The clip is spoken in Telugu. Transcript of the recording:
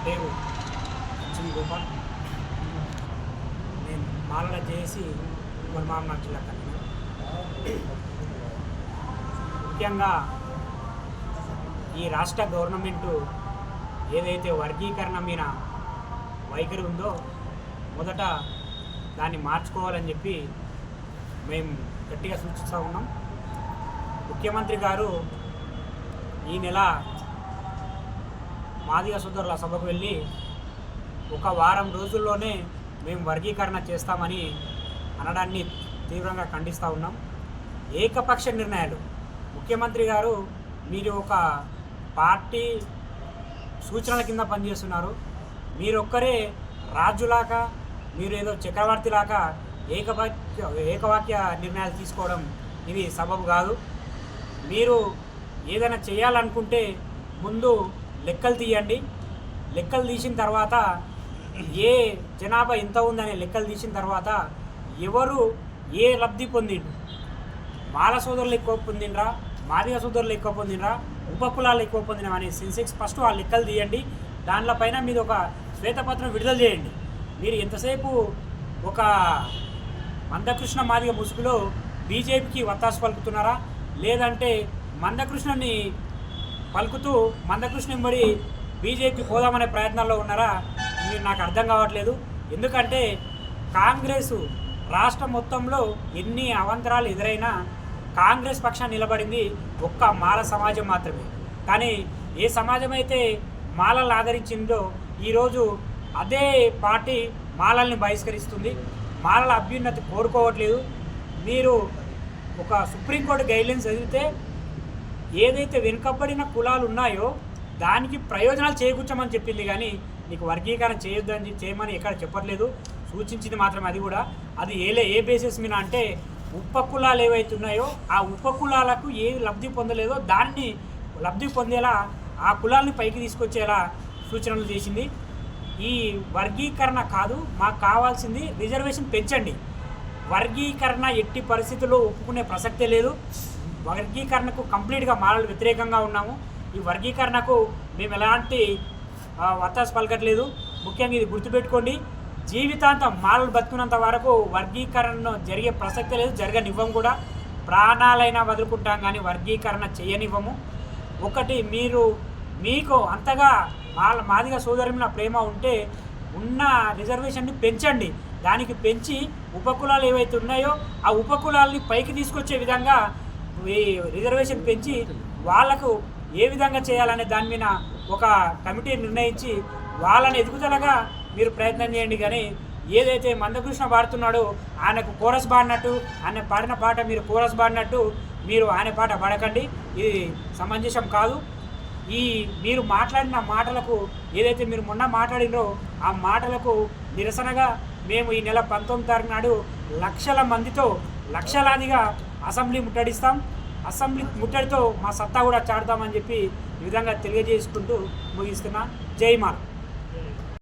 పేరు అర్జున్ గోపాల్. నేను మాలల చేసి మహబూబ్నగర్ జిల్లా కన్వీనర్. ముఖ్యంగా ఈ రాష్ట్ర గవర్నమెంటు ఏదైతే వర్గీకరణ మీద వైఖరి ఉందో మొదట దాన్ని మార్చుకోవాలని చెప్పి మేము గట్టిగా సూచిస్తూ ఉన్నాం. ముఖ్యమంత్రి గారు ఈ నెల మాదిగ సోదరుల సభకు వెళ్ళి ఒక వారం రోజుల్లోనే మేము వర్గీకరణ చేస్తామని అనడాన్ని తీవ్రంగా ఖండిస్తూ ఉన్నాం. ఏకపక్ష నిర్ణయాలు ముఖ్యమంత్రి గారు మీరు ఒక పార్టీ సూచనల కింద పనిచేస్తున్నారు. మీరొక్కరే రాజులాగా మీరు ఏదో చక్రవర్తిలాగా ఏకవాక్య నిర్ణయాలు తీసుకోవడం ఇది సబబు కాదు. మీరు ఏదైనా చేయాలనుకుంటే ముందు లెక్కలు తీయండి. లెక్కలు తీసిన తర్వాత ఏ జనాభా ఎంత ఉందనే లెక్కలు తీసిన తర్వాత ఎవరు ఏ లబ్ధి పొందిండు, మాల సోదరులు ఎక్కువ పొందినరా, మాదిగ సోదరులు ఎక్కువ పొందినరా, ఉపకులాలు ఎక్కువ పొందిన అనే సెన్సెక్స్ ఫస్ట్ ఆ లెక్కలు తీయండి. దానిపైన మీరు ఒక శ్వేతపత్రం విడుదల చేయండి. మీరు ఎంతసేపు ఒక మందకృష్ణ మాదిగ ముసుగులో బీజేపీకి వత్తాసు పలుకుతున్నారా, లేదంటే మందకృష్ణని పలుకుతూ మందకృష్ణ వెంబడి బీజేపీ పోదామనే ప్రయత్నాల్లో ఉన్నారా మీరు నాకు అర్థం కావట్లేదు. ఎందుకంటే కాంగ్రెస్ రాష్ట్రం మొత్తంలో ఎన్ని అవాంతరాలు ఎదురైనా కాంగ్రెస్ పక్షాన్ని నిలబడింది ఒక్క మాల సమాజం మాత్రమే. కానీ ఏ సమాజం అయితే మాలలను ఆదరించిందో ఈరోజు అదే పార్టీ మాలల్ని బహిష్కరిస్తుంది. మాలల అభ్యున్నతి కోరుకోవట్లేదు. మీరు ఒక సుప్రీంకోర్టు గైడ్లైన్స్ చదివితే ఏదైతే వెనుకబడిన కులాలు ఉన్నాయో దానికి ప్రయోజనాలు చేకూర్చమని చెప్పింది, కానీ నీకు వర్గీకరణ చేయొద్దని చేయమని ఎక్కడ చెప్పట్లేదు. సూచించింది మాత్రమే. అది కూడా అది ఏ బేసిస్ మీద అంటే ఉపకులాలు ఏవైతే ఉన్నాయో ఆ ఉపకులాలకు ఏ లబ్ధి పొందలేదో దాన్ని లబ్ధి పొందేలా ఆ కులాలని పైకి తీసుకొచ్చేలా సూచనలు చేసింది. ఈ వర్గీకరణ కాదు, మాకు కావాల్సింది రిజర్వేషన్ పెంచండి. వర్గీకరణ ఎట్టి పరిస్థితుల్లో ఒప్పుకునే ప్రసక్తే లేదు. వర్గీకరణకు కంప్లీట్గా మాలలు వ్యతిరేకంగా ఉన్నాము. ఈ వర్గీకరణకు మేము ఎలాంటి వత్తాసు పలకట్లేదు. ముఖ్యంగా ఇది గుర్తుపెట్టుకోండి, జీవితాంతం మాలలు బతుకున్నంత వరకు వర్గీకరణ జరిగే ప్రసక్తే లేదు, జరగనివ్వం కూడా. ప్రాణాలైనా వదులుకుంటాం కానీ వర్గీకరణ చేయనివ్వము. ఒకటి మీకు అంతగా మాదిగ సోదరి మీద ప్రేమ ఉంటే ఉన్న రిజర్వేషన్ని పెంచండి. దానికి పెంచి ఉపకులాలు ఏవైతే ఉన్నాయో ఆ ఉపకులాలని పైకి తీసుకొచ్చే విధంగా ఈ రిజర్వేషన్ పెంచి వాళ్లకు ఏ విధంగా చేయాలనే దాని మీద ఒక కమిటీ నిర్ణయించి వాళ్ళని ఎదుగుదలగా మీరు ప్రయత్నం చేయండి. కానీ ఏదైతే మందకృష్ణ పాడుతున్నాడో ఆయనకు కోరస్ పాడినట్టు, ఆయన పాడిన పాట మీరు కోరస్ పాడినట్టు మీరు ఆయన పాట పాడకండి. ఇది సమంజసం కాదు. మీరు మాట్లాడిన మాటలకు ఏదైతే మీరు మొన్న మాట్లాడినో ఆ మాటలకు నిరసనగా మేము ఈ నెల 19 తారీఖు నాడు లక్షల మందితో లక్షలాదిగా అసెంబ్లీ ముట్టడిస్తాం. అసెంబ్లీ ముట్టడితో మా సత్తా కూడా చాటుతామని చెప్పి ఈ విధంగా తెలియజేసుకుంటూ ముగిస్తున్నా. జై మాల.